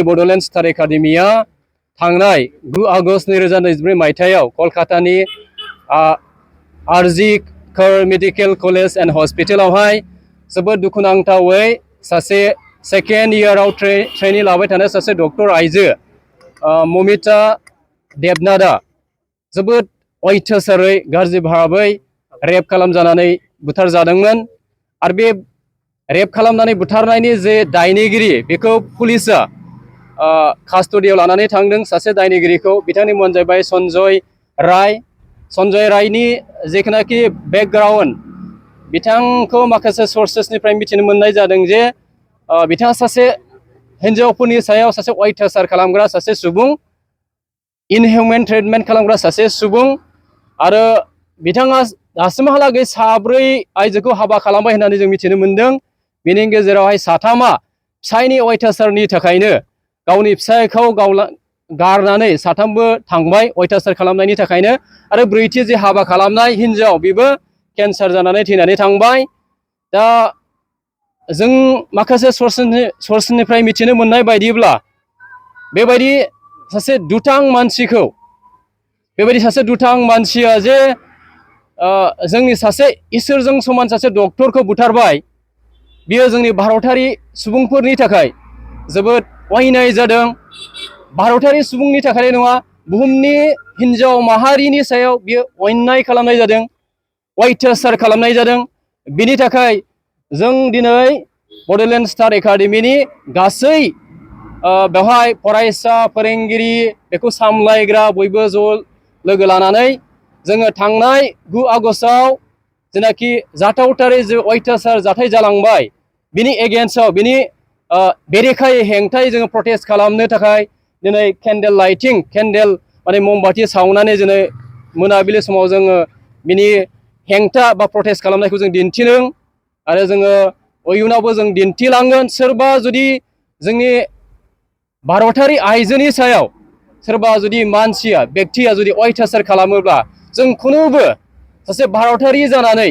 Bodoland Star Academy-a थांनाय 9 August 2024 मायथाइयाव कलकातानि आरजि कर मेडिकेल कलेज एंड हस्पिटालावहाय जोबोद दुखुनांथावै सासे सेकेंड इयाराव ट्रेनिं लाबाय थानाय सासे डक्टर आइजो ममिता देबनाथआ जोबोद अयथासारै गाज्रि भाबै रेप खालामजानानै बुथारजादोंमोन आरो बे रेप खालामनानै बुथारनायनि जे दायनिगिरि बेखौ पुलिसआ कास्टडियाव लानानै थांदों सासे दायनिगिरिखौ बिथांनि मुङानो जाहैबाय सन्जय रायनि जेखिनाखि बेकग्राउन्ड बिथांखौ माखासे सर्सेसनिफ्राय मिथिनो मोननाय जादों जे बिथाङा सासे हिन्जावफोरनि सायाव सासे अयथासार खालामग्रा सासे सुबुं इनहिउमेन ट्रिटमेन्ट खालामग्रा सासे सुबुं आरो बिथाङा दासिमहालागै 4 आइजोखौ हाबा खालामबाय होननानै जों मिथिनो मोनदों बेनि गेजेरावहाय 3आ फिसायनि अयथासारनि थाखायनो गावनि फिसायखौ गारनानै 3बो थांबाय अयथासार खालामनायनि थाखायनो आरो 4थि जे हाबा खालामनाय हिन्जाव बेबो केन्सार जानानै थैनानै थांबाय दा जों माखासे सर्सनिफ्राय मिथिनो मोननाय बायदिब्ला बेबायदि सासे दुथां मानसिया जे जोंनि सासे इसोरजों समान सासे डक्टरखौ बुथारबाय बियो जोंनि भारतारि सुबुंफोरनि थाखाय जोबोद अयनाय जादों भारतारि सुबुंनि थाखाय नङा बुहुमनि हिन्जाव माहारिनि सायाव बियो अयनाय खालामनाय जादों अयथासार खालामनाय जादों बिनि थाखाय जों दिनै बड'लेण्ड स्टार एकाडेमिनि गासै बेवहाय फरायसा फोरोंगिरि बेखौ सामलायग्रा बयबो ज' लोगो लानानै जोङो थांनाय 9 आगस्टआव जेनाखि जाथावथारै जे अयथासार जाथाय जालांबाय बिनि एगेन्स्टआव बिनि बेरेखायै हेंथायै जोङो प्रटेस्ट खालामनो थाखाय दिनै केन्डेल माने ममबाति सावनानै दिनै मोनाबिलि समाव जोङो बिनि हेंथा बा प्रटेस्ट खालामनायखौ जों दिन्थिदों आरो जोङो इयुनावबो जों दिन्थिलांगोन सोरबा जुदि जोंनि भारतारि आइजोनि सायाव सोरबा जुदि मानसिया व्यक्तिया जुदि अयथासार खालामोब्ला जों खुनुबो सासे भारतारि जानानै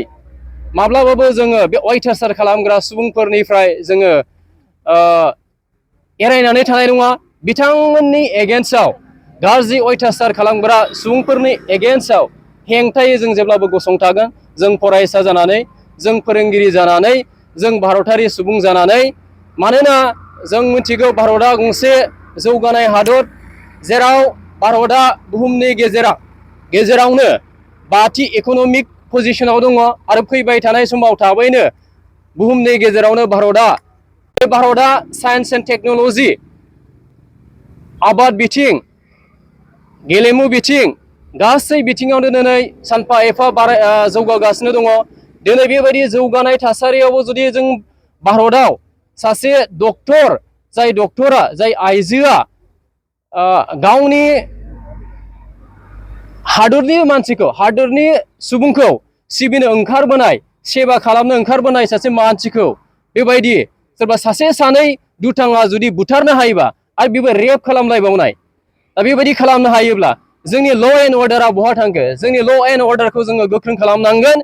माब्लाबाबो जोङो बे अयथासार खालामग्रा सुबुंफोरनिफ्राय जोङो एरायनानै थानाय नङा बिथांमोननि एगेन्स्टआव गाज्रि अयथासार खालामग्रा सुबुंफोरनि एगेन्स्टआव हेंथायै जों जेब्लाबो गसंथागोन जों फरायसा जानानै जों फोरोंगिरि जानानै जों भारतारि सुबुं जानानै मानोना जों मिथिगौ भारतआ गंसे जौगानाय हादर जेराव भारतआ बुहुमनि गेजेरावनो 5थि इक'नमिक पजिशनाव दङ आरो फैबाय थानाय समाव थाबैनो बुहुमनि गेजेरावनो भारतआ साइन्स एन्ड टेक्न'लजि आबाद बिथिं गेलेमु बिथिं गासै बिथिङावनो दिनै सानफा एफा जौगागासिनो दङ दिनै बेबायदि जौगानाय थासारियावबो जुदि जों भारतआव सासे डक्टर जाय आइजोआ गावनि हादरनि मानसिखौ हादरनि सुबुंखौ सिबिनो ओंखारबोनाय सेवा खालामनो ओंखारबोनाय सासे मानसिखौ बेबायदि सोरबा सासे सानै दुथाङा जुदि बुथारनो हायोबा आरो बेबो रेप खालामलायबावनाय दा बेबायदि खालामनो हायोब्ला जोंनि ल' एन्ड अर्डारा बहा थांखो जोंनि ल' एन्ड अर्डारखौ जोङो गोख्रों खालामनांगोन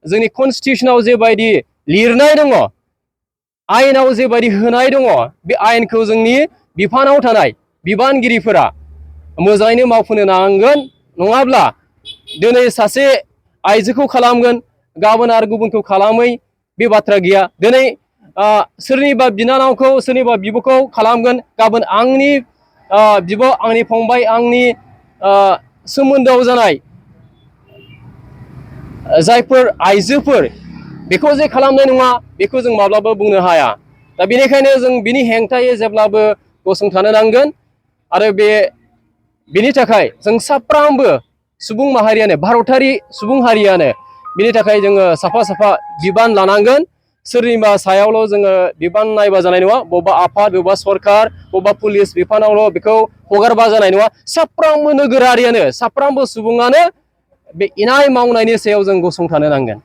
जोंनि कनस्टिटिउसनाव जेबायदि लिरनाय दङ आयेनाव जेबायदि होनाय दङ बे आयेनखौ जोंनि बिफानाव थानाय बिबानगिरिफोरा मोजाङैनो मावफुंनो नांगोन नङाब्ला दिनै सासे आइजोखौ खालामगोन गाबोन आरो गुबुनखौ खालामै बे बाथ्रा गैया दिनै सोरनिबा बिनानावखौ सोरनिबा बिब'खौ खालामगोन गाबोन आंनि बिब' आंनि फंबाय आंनि सोमोन्दोआव जानाय जायफोर आइजोफोर बेखौ जे खालामनाय नङा बेखौ जों माब्लाबा बुंनो हाया दा बेनिखायनो जों बिनि हेंथायै जेब्लाबो गसंथानो नांगोन आरो बेनि थाखाय जों साफ्रोमबो सुबुं माहारियानो भारतारि सुबुं हारियानो बिनि थाखाय जोङो साफा बिबान लानांगोन सोरनिबा सायावल' जोङो बिबान नायबा जानाय नङा बबेबा आफाद बबेबा सरकार बबेबा पुलिस बिफानावल' बेखौ हगारबा जानाय नङा साफ्रोमबो नोगोरारियानो साफ्रोमबो सुबुङानो बे इनाय मावनायनि सायाव जों गसंथानो नांगोन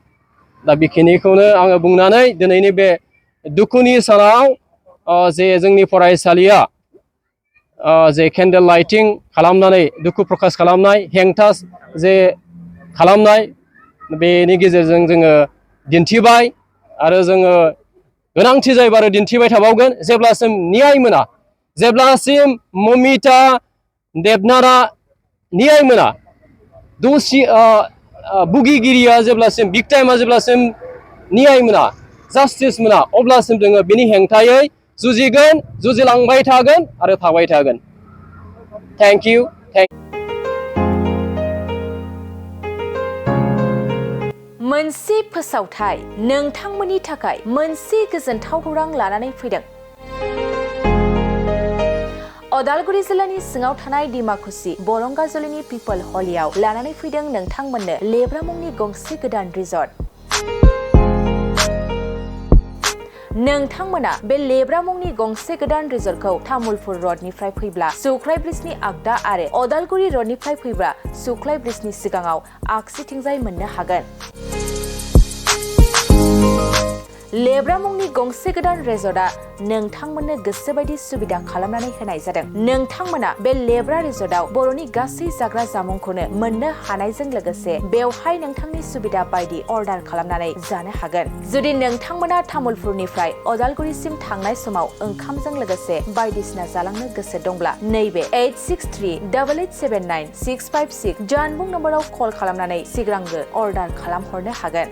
दा बेखिनिखौनो आङो बुंनानै दिनैनि बे दुखुनि सानाव जे जोंनि फरायसालिया जे केन्डेल लाइटिं खालामनानै दुखु प्रकास खालामनाय हेंथा जे खालामनाय बेनि गेजेरजों जोङो दिन्थिबाय आरो जोङो गोनांथि जायोबा आरो दिन्थिबाय थाबावगोन जेब्लासिम न्याय मोना जेब्लासिम ममिता देबनारा न्याय मोना बुगिगिरिया जेब्लासिम भिक्टाइमा जेब्लासिम न्याय मोना जास्टिस मोना अब्लासिम जोङो बिनि हेंथायै जुजिगोन जुजिलांबाय थागोन आरो थाबाय थागोन थेंक इउ मोनसे फोसावथाय नोंथांमोननि थाखाय मोनसे गोजोनथाव खौरां लानानै फैदों अदालगुरि जिल्लानि सिङाव थानाय डिमाकुसि बरंगाजुलिनि पिपल हलियाव लानानै फैदों नोंथांमोननो लेब्रा मुंनि गंसे गोदान रिजर्ट नोंथांमोना बे लेब्रा मुंनि गंसे गोदान रिजर्टखौ तामुलपुर रडनिफ्राय फैब्ला सुख्लाय ब्रिजनि आगदा आरो अदालगुरि रडनिफ्राय फैब्ला सुख्लाय ब्रिजनि सिगाङाव आगसिथिंजाय मोननो हागोन लेब्रा मुंनि गंसे गोदान रिजर्टआ नोंथांमोननो गोसोबायदि सुबिदा खालामनानै होनाय जादों नोंथांमोना बे लेब्रा रिजर्टआव बर'नि गासै जाग्रा जामुंखौनो मोननो हानायजों लोगोसे बेवहाय नोंथांनि सुबिदा बायदि अर्डार खालामनानै जानो हागोन जुदि नोंथांमोना तामुलपुरनिफ्राय अदालगुरिसिम थांनाय समाव ओंखामजों लोगोसे बायदिसिना जालांनो गोसो दंब्ला नैबे 8638879656 जानबुं नम्बराव कल खालामनानै सिगांग्रो अर्डार खालामहरनो हागोन